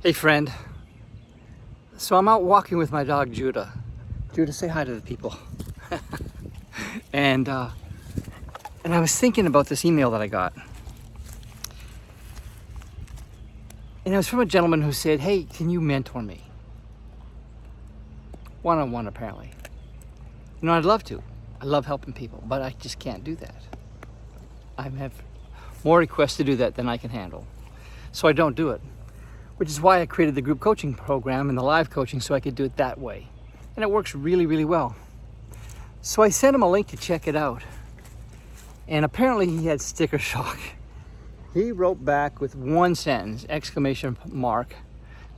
Hey friend, so I'm out walking with my dog Judah. Judah, say hi to the people. and I was thinking about this email that I got. And it was from a gentleman who said, hey, can you mentor me? One-on-one apparently. You know, I'd love to. I love helping people, but I just can't do that. I have more requests to do that than I can handle. So I don't do it. Which is why I created the group coaching program and the live coaching so I could do it that way. And it works really, really well. So I sent him a link to check it out. And apparently he had sticker shock. He wrote back with one sentence, exclamation mark,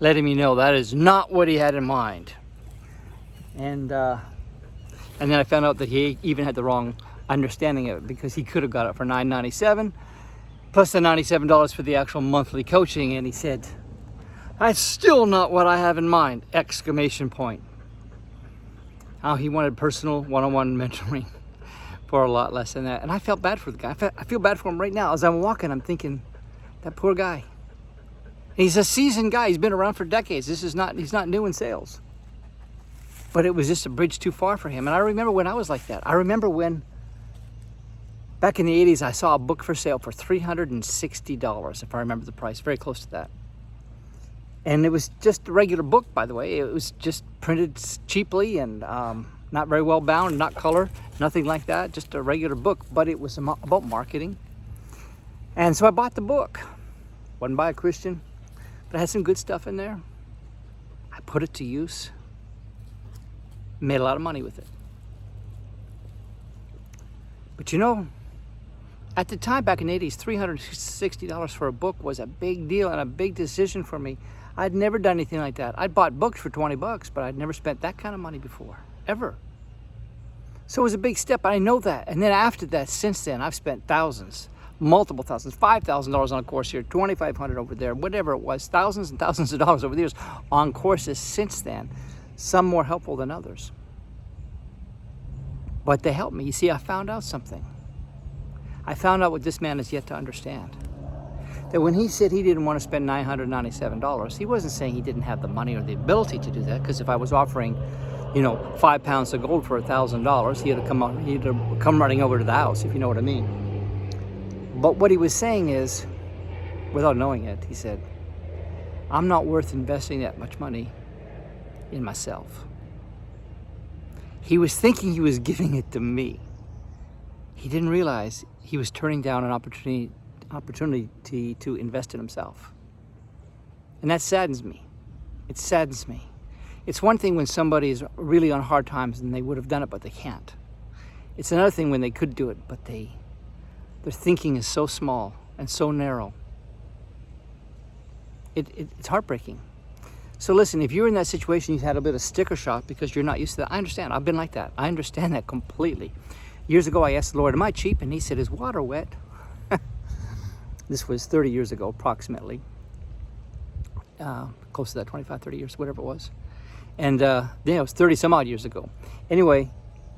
letting me know that is not what he had in mind. And then I found out that he even had the wrong understanding of it, because he could have got it for $9.97 plus the $97 for the actual monthly coaching. And he said, that's still not what I have in mind, exclamation point. How he wanted personal one-on-one mentoring for a lot less than that. And I felt bad for the guy. I feel bad for him right now. As I'm walking, I'm thinking, that poor guy. He's a seasoned guy. He's been around for decades. He's not new in sales. But it was just a bridge too far for him. And I remember when I was like that. I remember when, back in the 80s, I saw a book for sale for $360, if I remember the price, very close to that. And it was just a regular book, by the way. It was just printed cheaply and not very well bound, not color, nothing like that. Just a regular book, but it was about marketing. And so I bought the book. Wasn't by a Christian, but it had some good stuff in there. I put it to use. Made a lot of money with it. But you know, at the time back in the 80s, $360 for a book was a big deal and a big decision for me. I'd never done anything like that. I'd bought books for $20, but I'd never spent that kind of money before, ever. So it was a big step, I know that. And then after that, since then, I've spent thousands, multiple thousands, $5,000 on a course here, $2,500 over there, whatever it was, thousands and thousands of dollars over the years on courses since then, some more helpful than others. But they helped me. You see, I found out something. I found out what this man has yet to understand. That when he said he didn't want to spend $997, he wasn't saying he didn't have the money or the ability to do that, because if I was offering, 5 pounds of gold for $1,000, he'd have come running over to the house, if you know what I mean. But what he was saying is, without knowing it, he said, I'm not worth investing that much money in myself. He was thinking he was giving it to me. He didn't realize he was turning down an opportunity to invest in himself. And that saddens me. It saddens me. It's one thing when somebody is really on hard times and they would have done it, but they can't. It's another thing when they could do it, but their thinking is so small and so narrow. It's heartbreaking. So listen, if you're in that situation, you've had a bit of sticker shock because you're not used to that. I understand. I've been like that. I understand that completely. Years ago, I asked the Lord, am I cheap? And he said, is water wet? This was 30 years ago, approximately. Close to that, 25, 30 years, whatever it was. And it was 30 some odd years ago. Anyway,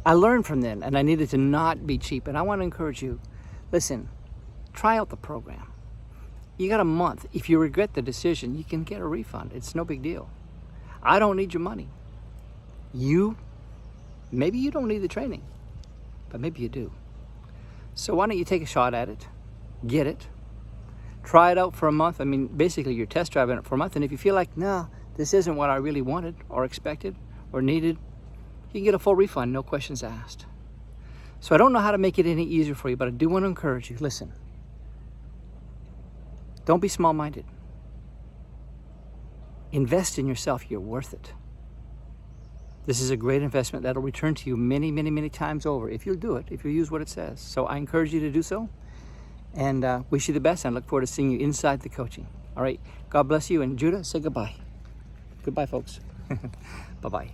I learned from then, and I needed to not be cheap. And I want to encourage you, listen, try out the program. You got a month. If you regret the decision, you can get a refund. It's no big deal. I don't need your money. Maybe you don't need the training, but maybe you do. So why don't you take a shot at it, get it, try it out for a month. I mean, basically you're test driving it for a month. And if you feel like, no, this isn't what I really wanted or expected or needed, you can get a full refund, no questions asked. So I don't know how to make it any easier for you, but I do want to encourage you. Listen, don't be small-minded. Invest in yourself. You're worth it. This is a great investment that'll return to you many, many, many times over if you'll do it, if you use what it says. So I encourage you to do so, and wish you the best, and look forward to seeing you inside the coaching. All right, God bless you, and Judah, say goodbye. Goodbye, folks. Bye-bye.